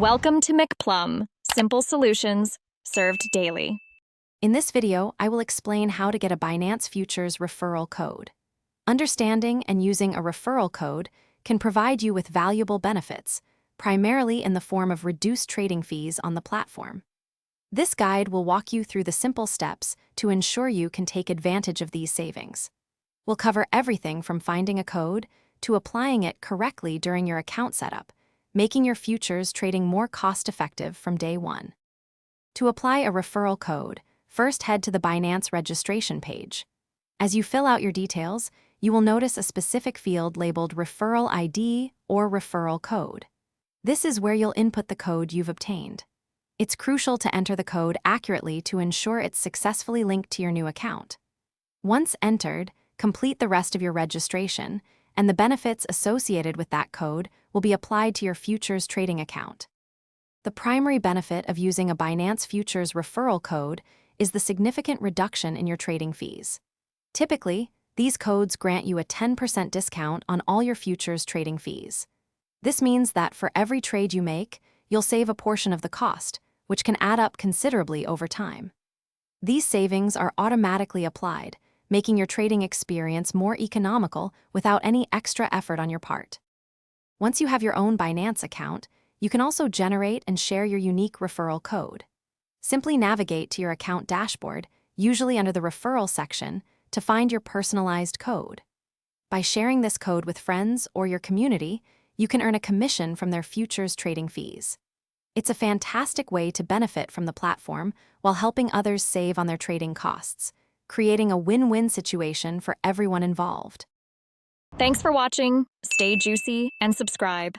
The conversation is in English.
Welcome to McPlum, simple solutions served daily. In this video, I will explain how to get a Binance Futures referral code. Understanding and using a referral code can provide you with valuable benefits, primarily in the form of reduced trading fees on the platform. This guide will walk you through the simple steps to ensure you can take advantage of these savings. We'll cover everything from finding a code to applying it correctly during your account setup, making your futures trading more cost-effective from day one. To apply a referral code, first head to the Binance registration page. As you fill out your details, you will notice a specific field labeled Referral ID or Referral Code. This is where you'll input the code you've obtained. It's crucial to enter the code accurately to ensure it's successfully linked to your new account. Once entered, complete the rest of your registration, and the benefits associated with that code will be applied to your futures trading account. The primary benefit of using a Binance Futures referral code is the significant reduction in your trading fees. Typically, these codes grant you a 10% discount on all your futures trading fees. This means that for every trade you make, you'll save a portion of the cost, which can add up considerably over time. These savings are automatically applied, making your trading experience more economical without any extra effort on your part. Once you have your own Binance account, you can also generate and share your unique referral code. Simply navigate to your account dashboard, usually under the Referral section, to find your personalized code. By sharing this code with friends or your community, you can earn a commission from their futures trading fees. It's a fantastic way to benefit from the platform while helping others save on their trading costs, creating a win-win situation for everyone involved. Thanks for watching. Stay juicy and subscribe.